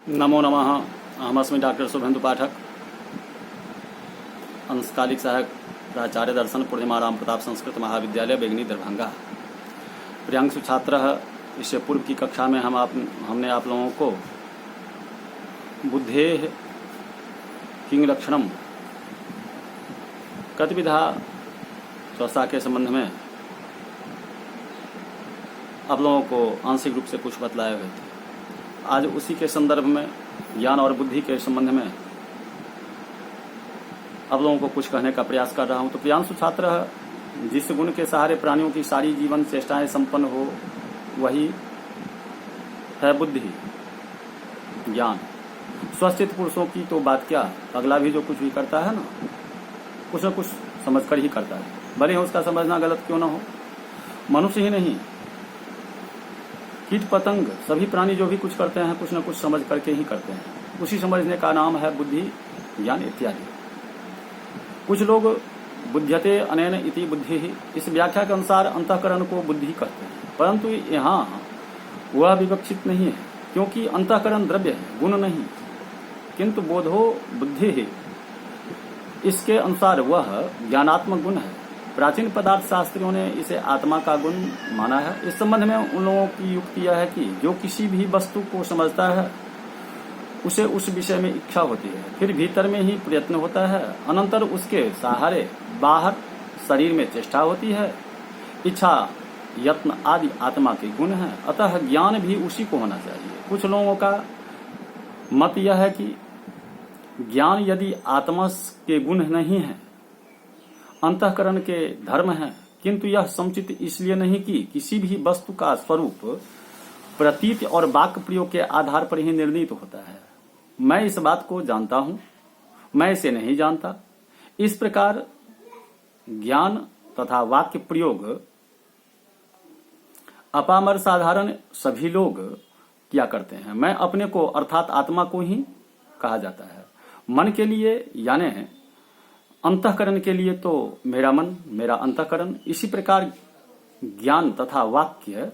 नमो नमः। अहमस्मि डॉक्टर शुभेन्दु पाठक, अंशकालिक सहायक प्राचार्य दर्शन पूर्णिमा राम प्रताप संस्कृत महाविद्यालय बेगनी दरभंगा। प्रियांशु छात्र, इससे पूर्व की कक्षा में हमने आप लोगों को बुद्धेः किंग लक्षणम कतिविधा चौसा के संबंध में आप लोगों को आंशिक रूप से कुछ बतलाए हुए थे। आज उसी के संदर्भ में ज्ञान और बुद्धि के संबंध में आप लोगों को कुछ कहने का प्रयास कर रहा हूं। तो प्रियांशु छात्र, जिस गुण के सहारे प्राणियों की सारी जीवन चेष्टाएं संपन्न हो वही है बुद्धि, ज्ञान। स्वस्थित पुरुषों की तो बात क्या, अगला भी जो कुछ भी करता है ना कुछ समझ कर ही करता है, भले ही उसका समझना गलत क्यों ना हो। मनुष्य ही नहीं, कीट पतंग सभी प्राणी जो भी कुछ करते हैं कुछ न कुछ समझ करके ही करते हैं। उसी समझने का नाम है बुद्धि, ज्ञान इत्यादि। कुछ लोग बुध्यते अनेन इति बुद्धि, इस व्याख्या के अनुसार अंतःकरण को बुद्धि कहते हैं, परंतु यहाँ वह विवक्षित नहीं है, क्योंकि अंतःकरण द्रव्य है, गुण नहीं। किंतु बोधो बुद्धि है, इसके अनुसार वह ज्ञानात्मक गुण है। प्राचीन पदार्थ शास्त्रियों ने इसे आत्मा का गुण माना है। इस संबंध में उन लोगों की युक्ति यह है कि जो किसी भी वस्तु को समझता है उसे उस विषय में इच्छा होती है, फिर भीतर में ही प्रयत्न होता है, अनंतर उसके सहारे बाहर शरीर में चेष्टा होती है। इच्छा, यत्न आदि आत्मा के गुण हैं, अतः ज्ञान भी उसी को होना चाहिए। कुछ लोगों का मत यह है कि ज्ञान यदि आत्मा के गुण नहीं है, अंतःकरण के धर्म है, किंतु यह समुचित इसलिए नहीं कि किसी भी वस्तु का स्वरूप प्रतीत और वाक्य प्रयोग के आधार पर ही निर्णीत होता है। मैं इस बात को जानता हूं, मैं इसे नहीं जानता। इस प्रकार ज्ञान तथा वाक्य प्रयोग अपामर साधारण सभी लोग किया करते हैं। मैं अपने को अर्थात आत्मा को ही कहा जाता है। मन के लिए यानी अंतःकरण के लिए तो मेरा मन, मेरा अंतःकरण, इसी प्रकार ज्ञान तथा वाक्य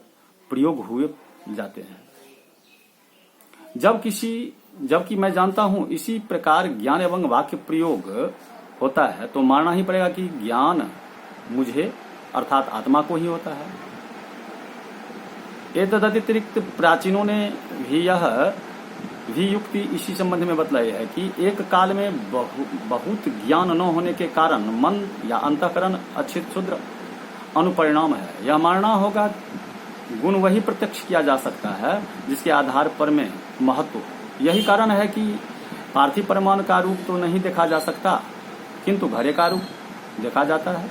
प्रयोग हुए जाते हैं। जबकि मैं जानता हूं इसी प्रकार ज्ञान एवं वाक्य प्रयोग होता है, तो मानना ही पड़ेगा कि ज्ञान मुझे अर्थात आत्मा को ही होता है। एतदतिरिक्त प्राचीनों ने भी यह भी युक्ति इसी संबंध में बतलाई है कि एक काल में बहुत ज्ञान न होने के कारण मन या अंतःकरण अच्छित क्षुद्र अनुपरिणाम है। यह मानना होगा गुण वही प्रत्यक्ष किया जा सकता है जिसके आधार पर में महत्व हो। यही कारण है कि पार्थिव परमाणु का रूप तो नहीं देखा जा सकता, किंतु घड़े का रूप देखा जाता है।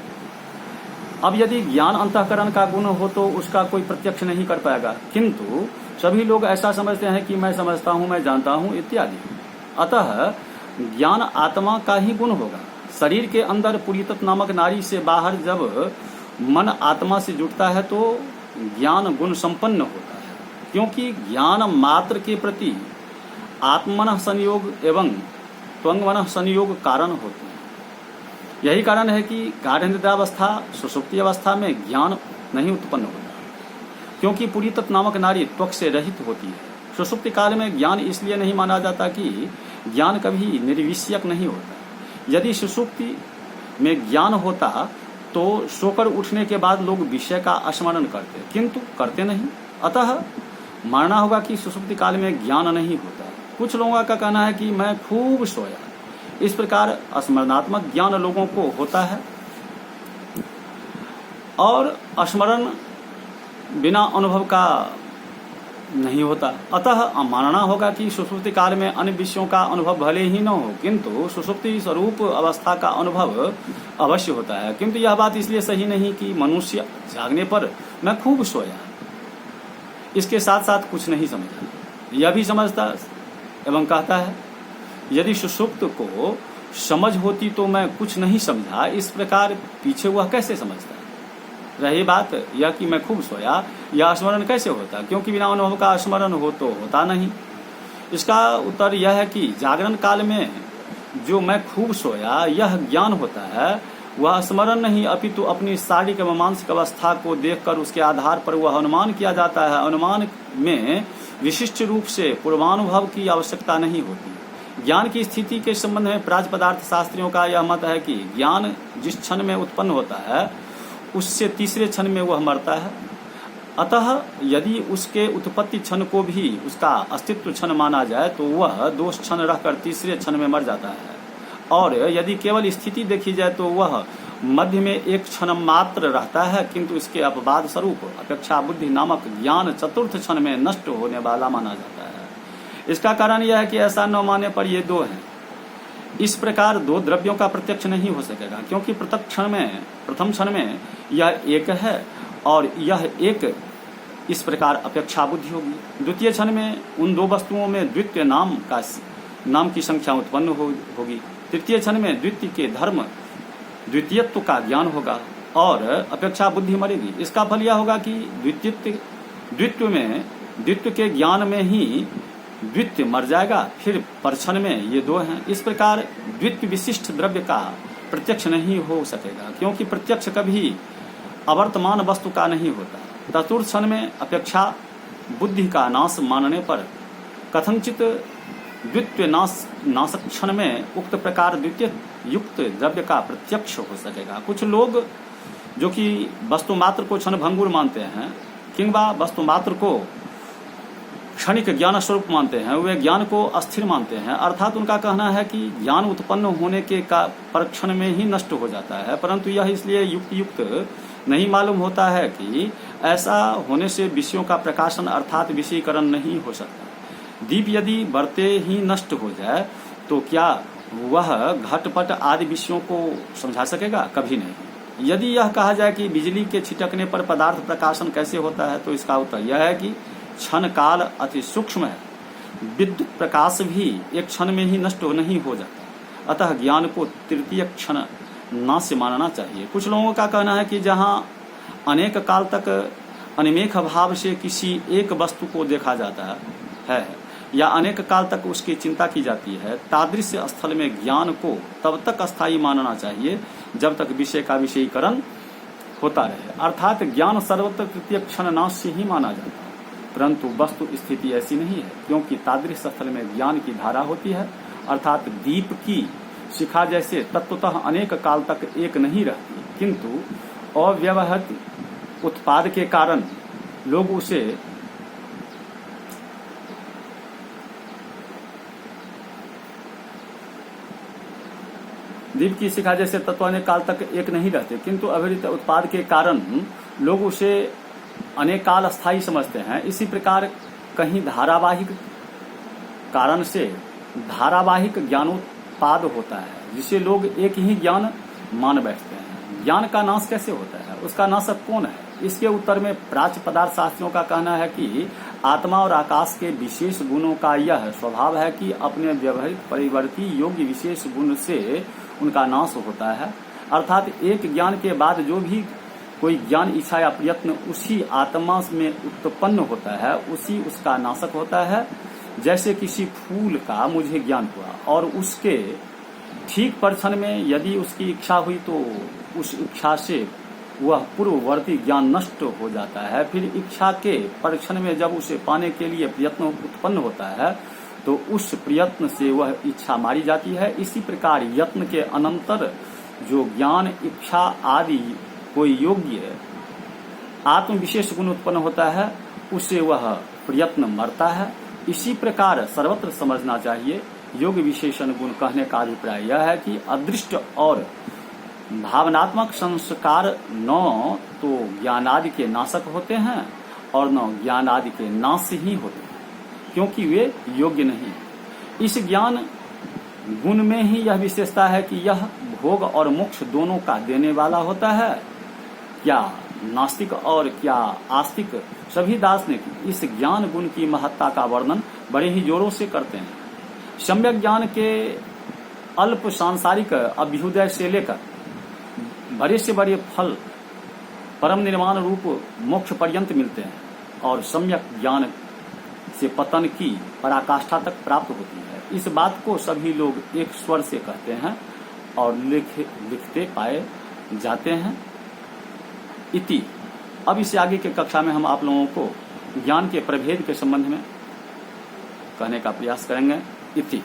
अब यदि ज्ञान अंतःकरण का गुण हो तो उसका कोई प्रत्यक्ष नहीं कर पाएगा, किंतु सभी लोग ऐसा समझते हैं कि मैं समझता हूं, मैं जानता हूं इत्यादि। अतः ज्ञान आत्मा का ही गुण होगा। शरीर के अंदर पुरीतत नामक नारी से बाहर जब मन आत्मा से जुड़ता है तो ज्ञान गुण संपन्न होता है, क्योंकि ज्ञान मात्र के प्रति आत्मन संयोग एवं त्वंगमन संयोग कारण होते हैं। यही कारण है कि गाढ़ निद्रावस्था सुषुप्ति अवस्था में ज्ञान नहीं उत्पन्न होता, क्योंकि पुरीतत नामक नारी त्वक से रहित होती है। सुषुप्ति काल में ज्ञान इसलिए नहीं माना जाता कि ज्ञान कभी निर्विषयक नहीं होता। यदि सुषुप्ति में ज्ञान होता तो सोकर उठने के बाद लोग विषय का स्मरण करते, किंतु करते नहीं। अतः मानना होगा कि सुषुप्ति काल में ज्ञान नहीं होता। कुछ लोगों का कहना है कि मैं खूब सोया, इस प्रकार स्मरणात्मक ज्ञान लोगों को होता है और स्मरण बिना अनुभव का नहीं होता। अतः मानना होगा कि सुषुप्ति काल में अन्य विषयों का अनुभव भले ही न हो, किंतु सुषुप्ति स्वरूप अवस्था का अनुभव अवश्य होता है। किंतु यह बात इसलिए सही नहीं कि मनुष्य जागने पर मैं खूब सोया, इसके साथ साथ कुछ नहीं समझा। यह भी समझता एवं कहता है यदि सुषुप्त को समझ होती तो मैं कुछ नहीं समझा, इस प्रकार पीछे वह कैसे समझता। रही बात यह कि मैं खूब सोया, यह स्मरण कैसे होता, क्योंकि बिना अनुभव का स्मरण हो तो होता नहीं। इसका उत्तर यह है कि जागरण काल में जो मैं खूब सोया यह ज्ञान होता है, वह स्मरण नहीं अपितु अपनी शारीरिक एवं मानसिक अवस्था को देखकर उसके आधार पर वह अनुमान किया जाता है। अनुमान में विशिष्ट रूप से पूर्वानुभव की आवश्यकता नहीं होती। ज्ञान की स्थिति के संबंध में प्राच्य पदार्थ शास्त्रियों का यह मत है कि ज्ञान जिस क्षण में उत्पन्न होता है उससे तीसरे क्षण में वह मरता है। अतः यदि उसके उत्पत्ति क्षण को भी उसका अस्तित्व क्षण माना जाए तो वह 2 क्षण रहकर तीसरे क्षण में मर जाता है, और यदि केवल स्थिति देखी जाए तो वह मध्य में 1 क्षण मात्र रहता है, किंतु इसके अपवाद स्वरूप अपेक्षा बुद्धि नामक ज्ञान चतुर्थ क्षण में नष्ट होने वाला माना जाता है। इसका कारण यह है कि ऐसा न मानने पर ये 2 हैं। इस प्रकार 2 द्रव्यों का प्रत्यक्ष नहीं हो सकेगा, क्योंकि प्रथम क्षण में यह एक है और यह एक इस प्रकार अपेक्षा बुद्धि होगी। द्वितीय क्षण में उन 2 वस्तुओं में द्वितीय नाम की संख्या उत्पन्न होगी। तृतीय क्षण में द्वितीय के धर्म द्वितीयत्व का ज्ञान होगा और अपेक्षा बुद्धि मरेगी। इसका फल यह होगा कि द्वित्व के ज्ञान में ही द्वितीय मर जाएगा, फिर परक्षण में ये 2 हैं। इस प्रकार द्वितीय विशिष्ट द्रव्य का प्रत्यक्ष नहीं हो सकेगा, क्योंकि प्रत्यक्ष कभी अवर्तमान वस्तु का नहीं होता। चतुर्थ क्षण में अपेक्षा बुद्धि का नाश मानने पर कथनचित द्वितीय नाशक क्षण में उक्त प्रकार द्वितीय युक्त द्रव्य का प्रत्यक्ष हो सकेगा। कुछ लोग जो कि वस्तु मात्र को क्षण भंगुर मानते हैं किंवा वस्तु मात्र को क्षणिक ज्ञान स्वरूप मानते हैं, वे ज्ञान को अस्थिर मानते हैं। अर्थात उनका कहना है कि ज्ञान उत्पन्न होने के परक्षण में ही नष्ट हो जाता है, परंतु यह इसलिए युक्त नहीं मालूम होता है कि ऐसा होने से विषयों का प्रकाशन अर्थात विषयीकरण नहीं हो सकता। दीप यदि बढ़ते ही नष्ट हो जाए तो क्या वह घटपट आदि विषयों को समझा सकेगा? कभी नहीं। यदि यह कहा जाए कि बिजली के छिटकने पर पदार्थ प्रकाशन कैसे होता है, तो इसका उत्तर यह है कि क्षण काल अति सूक्ष्म है। विद्युत प्रकाश भी एक क्षण में ही नष्ट नहीं हो जाता, अतः ज्ञान को तृतीय क्षण नाश मानना चाहिए। कुछ लोगों का कहना है कि जहाँ अनेक काल तक अनिमेख भाव से किसी एक वस्तु को देखा जाता है या अनेक काल तक उसकी चिंता की जाती है, तादृश्य स्थल में ज्ञान को तब तक अस्थायी मानना चाहिए जब तक विषय का विषयीकरण होता रहे। अर्थात ज्ञान सर्वत्र तृतीय क्षण नाश से ही माना जाता है, परंतु वस्तु स्थिति ऐसी नहीं है, क्योंकि तादृश स्थल में ज्ञान की धारा होती है। अर्थात दीप की शिखा जैसे तत्वतः अनेक काल तक एक नहीं रहती, किंतु अव्यवहित उत्पाद के कारण लोग उसे दीप की शिखा जैसे तत्व अनेक काल तक एक नहीं रहते, किंतु अविरत उत्पाद के कारण लोग उसे अनेक काल स्थायी समझते हैं। इसी प्रकार कहीं धारावाहिक कारण से धारावाहिक ज्ञानोत्पाद होता है, जिसे लोग एक ही ज्ञान मान बैठते हैं। ज्ञान का नाश कैसे होता है, उसका नाशक कौन है? इसके उत्तर में प्राच्य पदार्थ शास्त्रियों का कहना है कि आत्मा और आकाश के विशेष गुणों का यह स्वभाव है कि अपने व्यवहारिक परिवर्ती योग्य विशेष गुण से उनका नाश होता है। अर्थात एक ज्ञान के बाद जो भी कोई ज्ञान इच्छा या प्रयत्न उसी आत्मा में उत्पन्न होता है, उसी उसका नाशक होता है। जैसे किसी फूल का मुझे ज्ञान हुआ और उसके ठीक परक्षण में यदि उसकी इच्छा हुई तो उस इच्छा से वह पूर्ववर्ती ज्ञान नष्ट हो जाता है। फिर इच्छा के परक्षण में जब उसे पाने के लिए प्रयत्न उत्पन्न होता है तो उस प्रयत्न से वह इच्छा मारी जाती है। इसी प्रकार यत्न के अनंतर जो ज्ञान इच्छा आदि कोई योग्य आत्म विशेष गुण उत्पन्न होता है, उससे वह प्रयत्न मरता है। इसी प्रकार सर्वत्र समझना चाहिए। योग विशेषण गुण कहने का अभिप्राय यह है कि अदृष्ट और भावनात्मक संस्कार न तो ज्ञानादि के नाशक होते हैं और न ज्ञानादि के नाश ही होते हैं, क्योंकि वे योग्य नहीं। इस ज्ञान गुण में ही यह विशेषता है कि यह भोग और मोक्ष दोनों का देने वाला होता है। क्या नास्तिक और क्या आस्तिक सभी दार्शनिक इस ज्ञान गुण की महत्ता का वर्णन बड़े ही जोरों से करते हैं। सम्यक ज्ञान के अल्प सांसारिक अभ्युदय से लेकर बड़े से बड़े फल परम निर्माण रूप मोक्ष पर्यंत मिलते हैं और सम्यक ज्ञान से पतन की पराकाष्ठा तक प्राप्त होती है। इस बात को सभी लोग एक स्वर से कहते हैं और लिखते पाए जाते हैं। इति अब इससे आगे के कक्षा में हम आप लोगों को ज्ञान के प्रभेद के संबंध में कहने का प्रयास करेंगे। इति।